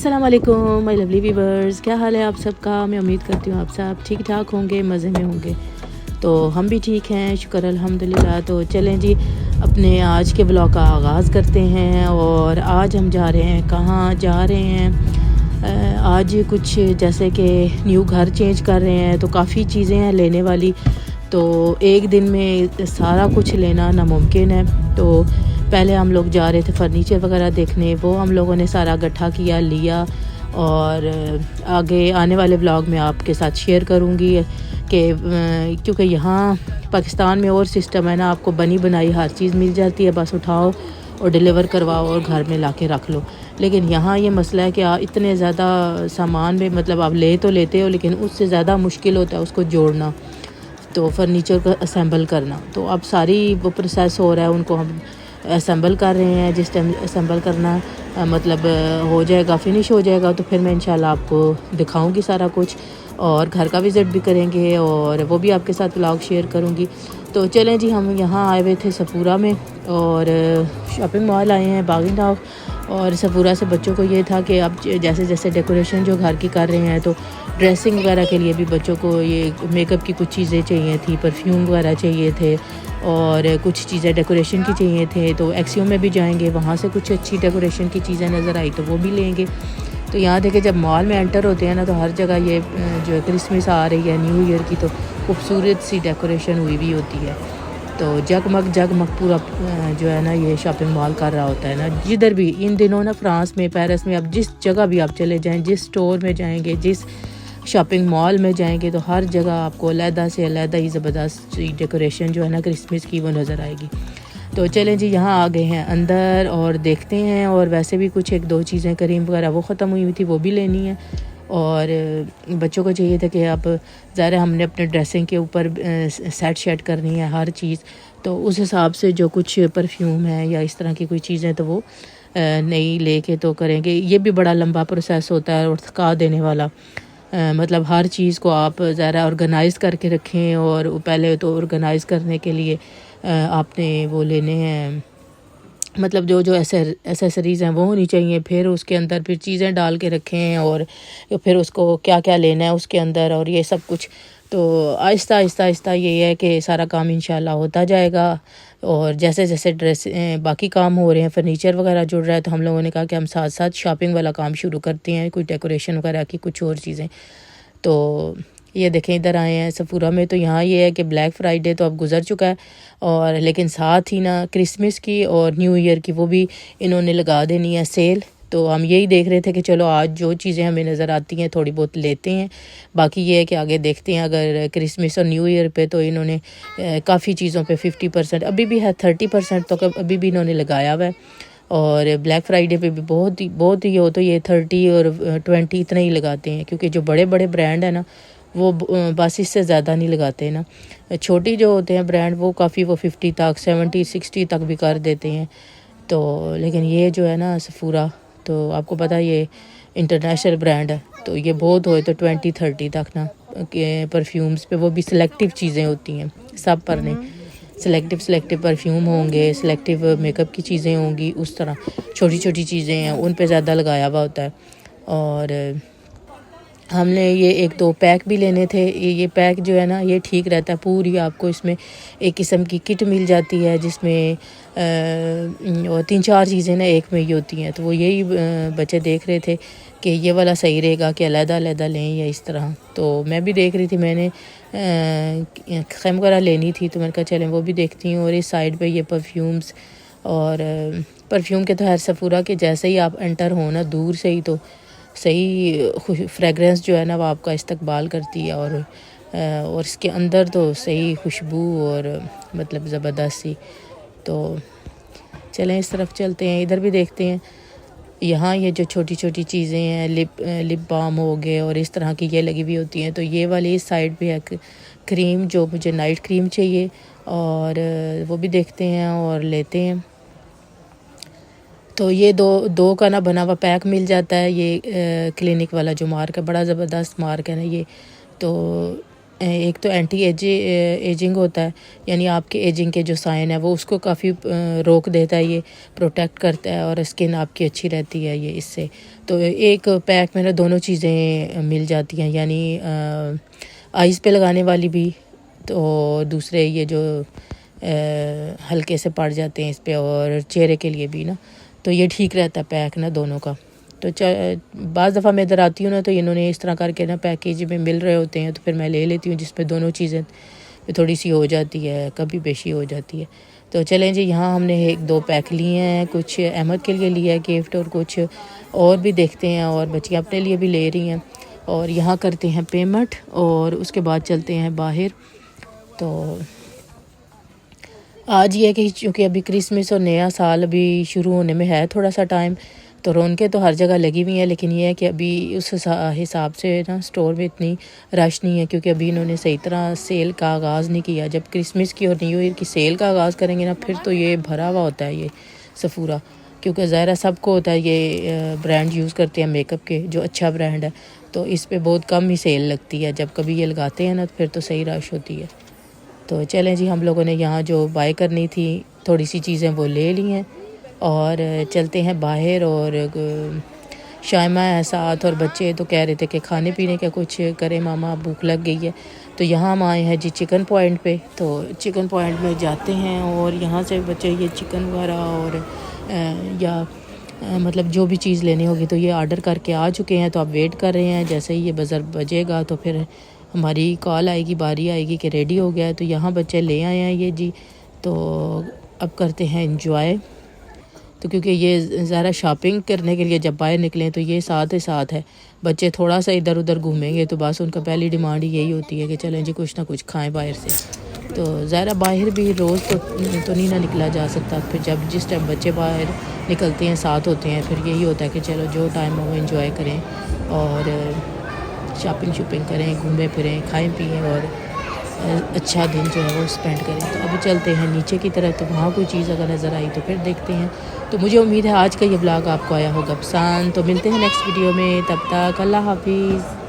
अस्सलाम वालेकुम my lovely viewers, क्या हाल है आप सबका। मैं उम्मीद करती हूँ आप सब ठीक ठाक होंगे, मज़े में होंगे। तो हम भी ठीक हैं, शुक्र अल्हम्दुलिल्लाह। तो चलें जी, अपने आज के ब्लॉग का आगाज़ करते हैं। और आज हम जा रहे हैं, कहाँ जा रहे हैं, आज कुछ जैसे कि न्यू घर चेंज कर रहे हैं, तो काफ़ी चीज़ें हैं लेने वाली। तो एक दिन में सारा कुछ लेना नामुमकिन है। तो पहले हम लोग जा रहे थे फर्नीचर वगैरह देखने, वो हम लोगों ने सारा इकट्ठा किया, लिया। और आगे आने वाले ब्लॉग में आपके साथ शेयर करूँगी कि क्योंकि यहाँ पाकिस्तान में और सिस्टम है ना, आपको बनी बनाई हर चीज़ मिल जाती है, बस उठाओ और डिलीवर करवाओ और घर में लाके रख लो। लेकिन यहाँ ये मसला है कि इतने ज़्यादा सामान में मतलब आप ले तो लेते हो, लेकिन उससे ज़्यादा मुश्किल होता है उसको जोड़ना, तो फर्नीचर को असेंबल करना। तो अब सारी वो प्रोसेस हो रहा है, उनको हम असेंबल कर रहे हैं। जिस टाइम असेंबल करना मतलब हो जाएगा, फिनिश हो जाएगा, तो फिर मैं इंशाल्लाह आपको दिखाऊंगी सारा कुछ, और घर का विज़िट भी करेंगे और वो भी आपके साथ व्लॉग शेयर करूंगी। तो चलें जी, हम यहाँ आए हुए थे सफूरा में, और शॉपिंग मॉल आए हैं बागिंग टाउन। और सफूरा से बच्चों को ये था कि अब जैसे जैसे डेकोरेशन जो घर की कर रहे हैं, तो ड्रेसिंग वगैरह के लिए भी बच्चों को ये मेकअप की कुछ चीज़ें चाहिए थी, परफ्यूम वगैरह चाहिए थे, और कुछ चीज़ें डेकोरेशन की चाहिए थे। तो एक्सियो में भी जाएंगे, वहाँ से कुछ अच्छी डेकोरेशन की चीज़ें नज़र आई तो वो भी लेंगे। तो यहाँ देखें, जब मॉल में एंटर होते हैं ना, तो हर जगह ये जो है क्रिसमस आ रही है, न्यू ईयर की, तो खूबसूरत सी डेकोरेशन हुई भी होती है। तो जगमग जगमग पूरा जो है ना, ये शॉपिंग मॉल कर रहा होता है ना। जिधर भी इन दिनों ना, फ्रांस में, पेरिस में, अब जिस जगह भी आप चले जाएं, जिस स्टोर में जाएंगे, जिस शॉपिंग मॉल में जाएंगे, तो हर जगह आपको अलहदा से अलहदा ही ज़बरदस्त डेकोरेशन जो है ना क्रिसमस की, वो नज़र आएगी। तो चलें जी, यहाँ आ गए हैं अंदर और देखते हैं। और वैसे भी कुछ एक दो चीज़ें क्रीम वगैरह वो ख़त्म हुई थी, वो भी लेनी है। और बच्चों को चाहिए था कि अब ज़रा हमने अपने ड्रेसिंग के ऊपर सेट शेट करनी है हर चीज़, तो उस हिसाब से जो कुछ परफ्यूम है या इस तरह की कोई चीज़ें, तो वो नई लेके तो करेंगे। ये भी बड़ा लंबा प्रोसेस होता है और थका देने वाला। मतलब हर चीज़ को आप ज़रा ऑर्गेनाइज़ करके रखें, और पहले तो ऑर्गेनाइज़ करने के लिए आपने वो लेने हैं, मतलब जो जो एसेसरीज़ हैं वो होनी चाहिए। फिर उसके अंदर फिर चीज़ें डाल के रखें, और फिर उसको क्या क्या लेना है उसके अंदर, और ये सब कुछ। तो आहिस्ता आहिस्ता आहिस्ता ये है कि सारा काम इंशाल्लाह होता जाएगा। और जैसे जैसे ड्रेस बाकी काम हो रहे हैं, फर्नीचर वगैरह जुड़ रहा है, तो हम लोगों ने कहा कि हम साथ साथ शॉपिंग वाला काम शुरू करते हैं, कोई डेकोरेशन वगैरह की कुछ और चीज़ें। तो ये देखें, इधर आए हैं सफूरा में। तो यहाँ ये है कि ब्लैक फ्राइडे तो अब गुजर चुका है, और लेकिन साथ ही ना क्रिसमस की और न्यू ईयर की वो भी इन्होंने लगा देनी है सेल। तो हम यही देख रहे थे कि चलो आज जो चीज़ें हमें नज़र आती हैं थोड़ी बहुत लेते हैं, बाकी ये है कि आगे देखते हैं। अगर क्रिसमस और न्यू ईयर पे तो इन्होंने काफ़ी चीज़ों पे 50%, अभी भी है 30% तो अभी भी इन्होंने लगाया हुआ है। और ब्लैक फ्राइडे पे भी बहुत ही हो तो ये 30 और 20 इतना ही लगाते हैं, क्योंकि जो बड़े बड़े ब्रांड है ना, वो बस इससे ज़्यादा नहीं लगाते ना। छोटी जो होते हैं ब्रांड, वो काफ़ी वो 50 तक, 70, 60 तक भी कर देते हैं। तो लेकिन ये जो है ना सफूरा, तो आपको पता है ये इंटरनेशनल ब्रांड है, तो ये बहुत हो तो 20-30 तक ना परफ्यूम्स पे, वो भी सिलेक्टिव चीज़ें होती हैं, सब पर नहीं। सिलेक्टिव परफ्यूम होंगे, सिलेक्टिव मेकअप की चीज़ें होंगी, उस तरह छोटी छोटी चीज़ें हैं, उन पे ज़्यादा लगाया हुआ होता है। और हमने ये एक दो पैक भी लेने थे। ये पैक जो है ना, ये ठीक रहता है। पूरी आपको इसमें एक किस्म की किट मिल जाती है, जिसमें और 3-4 चीज़ें ना एक में ही होती हैं। तो वो यही बच्चे देख रहे थे कि ये वाला सही रहेगा कि अलग अलग लें या इस तरह। तो मैं भी देख रही थी, मैंने खैम वगैरह लेनी थी, तो मैंने कहा चलें वो भी देखती हूँ। और इस साइड पे ये परफ्यूम्स, और परफ्यूम के तो हर सफूरा के जैसे ही आप एंटर हो ना, दूर से ही तो सही फ्रेगरेंस जो है ना, वो आपका इस्तकबाल करती है। और इसके अंदर तो सही खुशबू और मतलब ज़बरदस्त सी। तो चलें इस तरफ चलते हैं, इधर भी देखते हैं। यहाँ ये जो छोटी छोटी चीज़ें हैं, लिप बाम हो गए और इस तरह की ये लगी हुई होती हैं। तो ये वाली इस साइड पे है क्रीम, जो मुझे नाइट क्रीम चाहिए, और वो भी देखते हैं और लेते हैं। तो ये दो का ना बना हुआ पैक मिल जाता है। ये क्लिनिक वाला जो मार्क है, बड़ा ज़बरदस्त मार्क है ना ये। तो एक तो एंटी एजिंग होता है, यानी आपके एजिंग के जो साइन है वो उसको काफ़ी रोक देता है, ये प्रोटेक्ट करता है और स्किन आपकी अच्छी रहती है ये इससे। तो एक पैक में ना दोनों चीज़ें मिल जाती हैं, यानी आइज़ पे लगाने वाली भी, तो दूसरे ये जो हल्के से पड़ जाते हैं इस पे, और चेहरे के लिए भी ना, तो ये ठीक रहता है पैक ना दोनों का। तो बाज़ दफ़ा मैं इधर आती हूँ ना, तो इन्होंने इस तरह करके ना पैकेज में मिल रहे होते हैं, तो फिर मैं ले लेती हूँ, जिसमें दोनों चीज़ें थोड़ी सी हो जाती है, कभी बेशी हो जाती है। तो चलें जी, यहाँ हमने 1-2 पैक लिए हैं, कुछ अहमद के लिए लिया है गिफ्ट, और कुछ और भी देखते हैं, और बच्चियाँ अपने लिए भी ले रही हैं। और यहाँ करते हैं पेमेंट और उसके बाद चलते हैं बाहर। तो आज ये है कि चूँकि अभी क्रिसमस और नया साल अभी शुरू होने में है थोड़ा सा टाइम, तो रौनकें तो हर जगह लगी हुई हैं, लेकिन ये है कि अभी उस हिसाब से ना स्टोर में इतनी रश नहीं है, क्योंकि अभी इन्होंने सही तरह सेल का आगाज़ नहीं किया। जब क्रिसमस की और न्यू ईयर की सेल का आगाज़ करेंगे ना, फिर तो ये भरा हुआ होता है ये सफ़ूरा, क्योंकि ज़ाहिर सबको होता है ये ब्रांड यूज़ करते हैं मेकअप के, जो अच्छा ब्रांड है, तो इस पर बहुत कम ही सेल लगती है। जब कभी ये लगाते हैं ना, तो फिर तो सही रश होती है। तो चलें जी, हम लोगों ने यहाँ जो बाय करनी थी थोड़ी सी चीज़ें वो ले ली हैं, और चलते हैं बाहर। और शायमा है साथ, और बच्चे तो कह रहे थे कि खाने पीने का कुछ करें मामा, भूख लग गई है। तो यहाँ हम आए हैं जी चिकन पॉइंट पे, तो चिकन पॉइंट में जाते हैं, और यहाँ से बच्चे ये चिकन वगैरह और मतलब जो भी चीज़ लेनी होगी तो ये ऑर्डर करके आ चुके हैं। तो आप वेट कर रहे हैं, जैसे ही ये बज़र बजेगा तो फिर हमारी कॉल आएगी, बारी आएगी कि रेडी हो गया है। तो यहाँ बच्चे ले आए हैं ये जी, तो अब करते हैं एंजॉय। तो क्योंकि ये ज़रा शॉपिंग करने के लिए जब बाहर निकलें तो ये साथ ही साथ है, बच्चे थोड़ा सा इधर उधर घूमेंगे तो बस उनका पहली डिमांड ही यही होती है कि चलें जी कुछ ना कुछ खाएं बाहर से। तो ज़रा बाहर भी रोज़ तो नहीं ना निकला जा सकता, फिर जब जिस टाइम बच्चे बाहर निकलते हैं साथ होते हैं, फिर यही होता है कि चलो जो टाइम हो वो एंजॉय करें और शॉपिंग करें, घूमें फिरें, खाएं पिएँ और अच्छा दिन जो है वो स्पेंड करें। तो अभी चलते हैं नीचे की तरफ, तो वहाँ कोई चीज़ अगर नज़र आई तो फिर देखते हैं। तो मुझे उम्मीद है आज का ये ब्लॉग आपको आया होगा पसंद। तो मिलते हैं नेक्स्ट वीडियो में, तब तक अल्लाह हाफिज़।